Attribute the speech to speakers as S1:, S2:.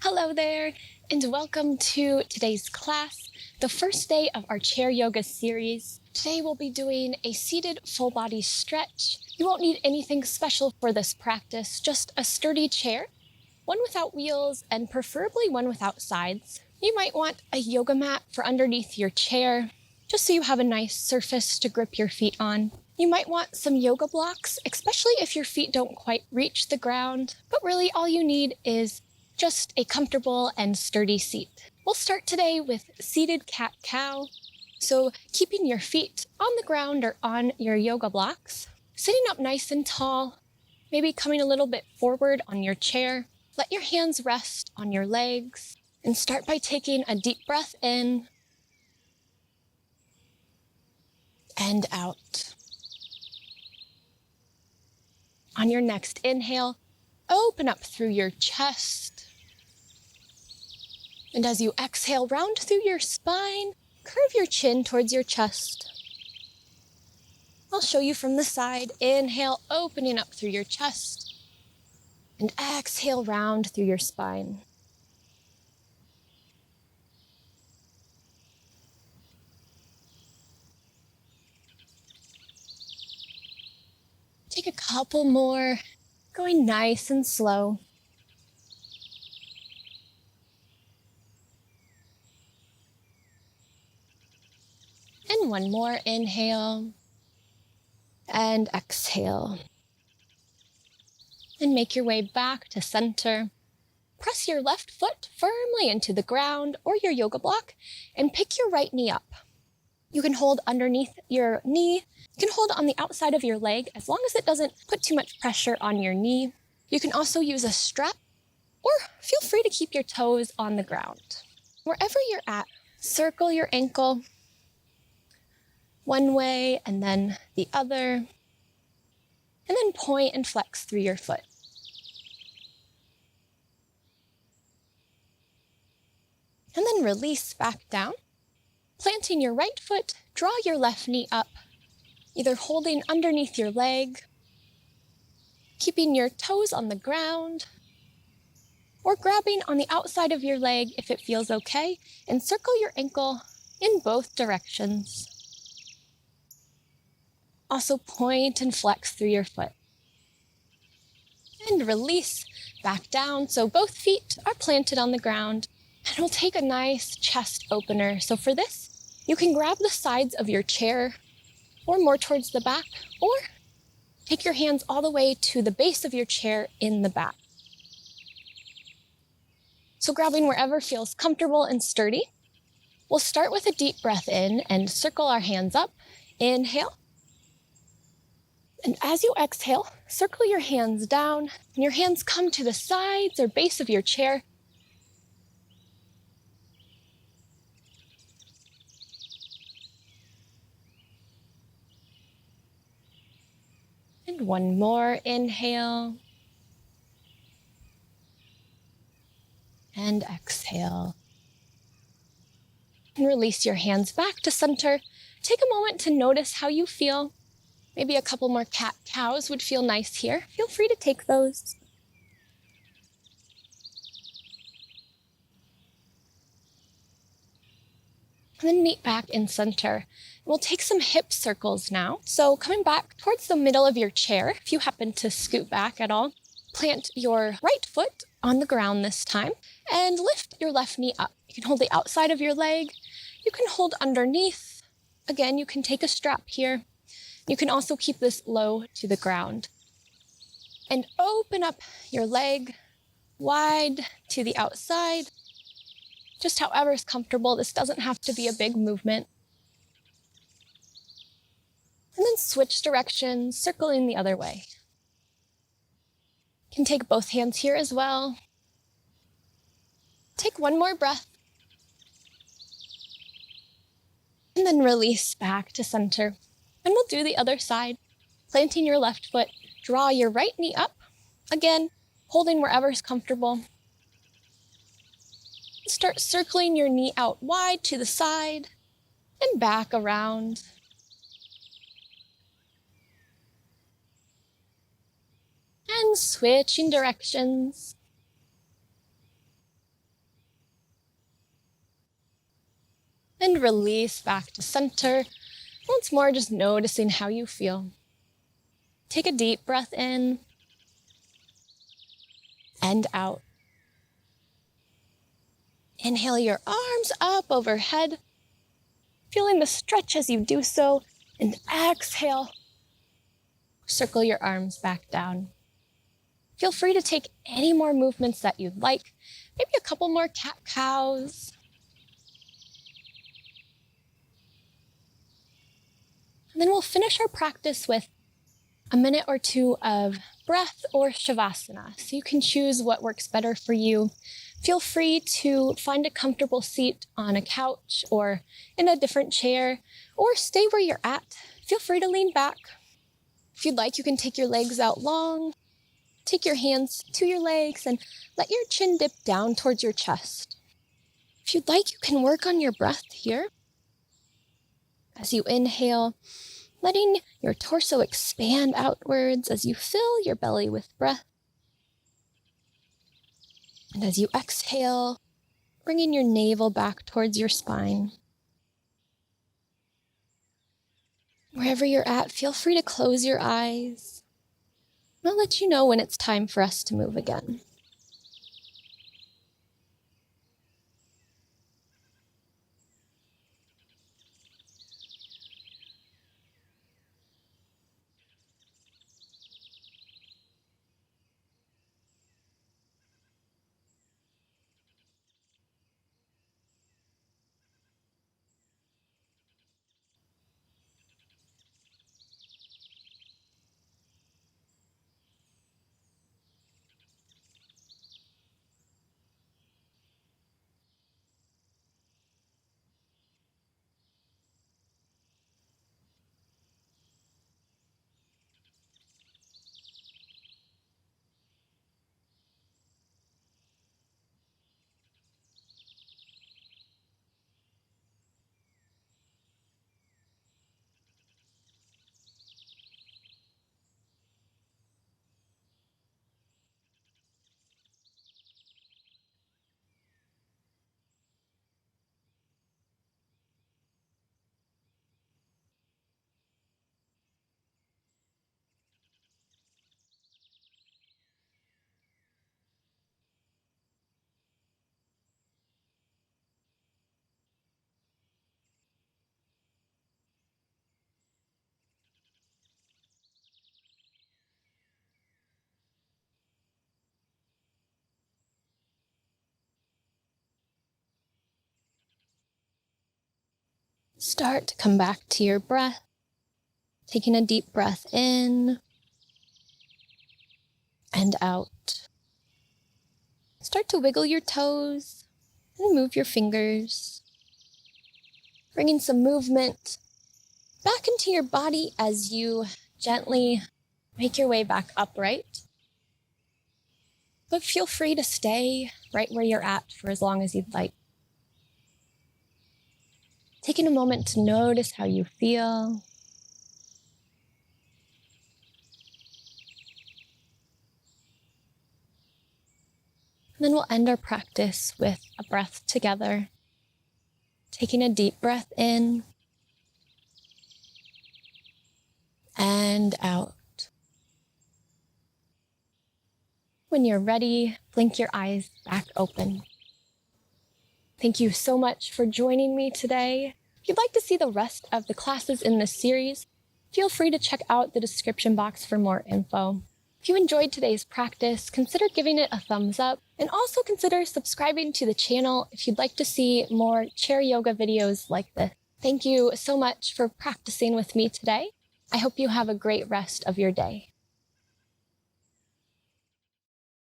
S1: Hello there, and welcome to today's class, the first day of our chair yoga series. Today we'll be doing a seated full body stretch. You won't need anything special for this practice, just a sturdy chair, one without wheels, and preferably one without sides. You might want a yoga mat for underneath your chair, just so you have a nice surface to grip your feet on. You might want some yoga blocks, especially if your feet don't quite reach the ground, but really all you need is just a comfortable and sturdy seat. We'll start today with seated cat-cow. So keeping your feet on the ground or on your yoga blocks, sitting up nice and tall, maybe coming a little bit forward on your chair. Let your hands rest on your legs and start by taking a deep breath in and out. On your next inhale, open up through your chest. And as you exhale, round through your spine, curve your chin towards your chest. I'll show you from the side. Inhale, opening up through your chest. And exhale, round through your spine. Take a couple more, going nice and slow. And one more, inhale and exhale. And make your way back to center. Press your left foot firmly into the ground or your yoga block and pick your right knee up. You can hold underneath your knee. You can hold on the outside of your leg as long as it doesn't put too much pressure on your knee. You can also use a strap, or feel free to keep your toes on the ground. Wherever you're at, circle your ankle one way and then the other, and then point and flex through your foot. And then release back down. Planting your right foot, draw your left knee up, either holding underneath your leg, keeping your toes on the ground, or grabbing on the outside of your leg if it feels okay, and circle your ankle in both directions. Also point and flex through your foot. And release back down so both feet are planted on the ground. And we'll take a nice chest opener. So for this, you can grab the sides of your chair or more towards the back, or take your hands all the way to the base of your chair in the back. So grabbing wherever feels comfortable and sturdy. We'll start with a deep breath in and circle our hands up. Inhale. And as you exhale, circle your hands down, and your hands come to the sides or base of your chair. And one more, inhale. And exhale. And release your hands back to center. Take a moment to notice how you feel. Maybe a couple more cat-cows would feel nice here. Feel free to take those. And then meet back in center. We'll take some hip circles now. So coming back towards the middle of your chair, if you happen to scoot back at all, plant your right foot on the ground this time and lift your left knee up. You can hold the outside of your leg. You can hold underneath. Again, you can take a strap here. You can also keep this low to the ground. And open up your leg wide to the outside. Just however is comfortable. This doesn't have to be a big movement. And then switch directions, circling the other way. You can take both hands here as well. Take one more breath. And then release back to center. And we'll do the other side. Planting your left foot, draw your right knee up. Again, holding wherever is comfortable. Start circling your knee out wide to the side and back around. And switching directions. and release back to center. Once more, just noticing how you feel. Take a deep breath in and out. Inhale your arms up overhead, feeling the stretch as you do so, and exhale. Circle your arms back down. Feel free to take any more movements that you'd like, maybe a couple more cat-cows. And then we'll finish our practice with a minute or two of breath or shavasana. So you can choose what works better for you. Feel free to find a comfortable seat on a couch or in a different chair, or stay where you're at. Feel free to lean back. If you'd like, you can take your legs out long. Take your hands to your legs and let your chin dip down towards your chest. If you'd like, you can work on your breath here. As you inhale, letting your torso expand outwards as you fill your belly with breath. And as you exhale, bringing your navel back towards your spine. Wherever you're at, feel free to close your eyes. I'll let you know when it's time for us to move again. Start to come back to your breath, taking a deep breath in and out. Start to wiggle your toes and move your fingers, bringing some movement back into your body as you gently make your way back upright. But feel free to stay right where you're at for as long as you'd like. Taking a moment to notice how you feel. And then we'll end our practice with a breath together. Taking a deep breath in and out. When you're ready, blink your eyes back open. Thank you so much for joining me today. If you'd like to see the rest of the classes in this series, feel free to check out the description box for more info. If you enjoyed today's practice, consider giving it a thumbs up, and also consider subscribing to the channel if you'd like to see more chair yoga videos like this. Thank you so much for practicing with me today. I hope you have a great rest of your day.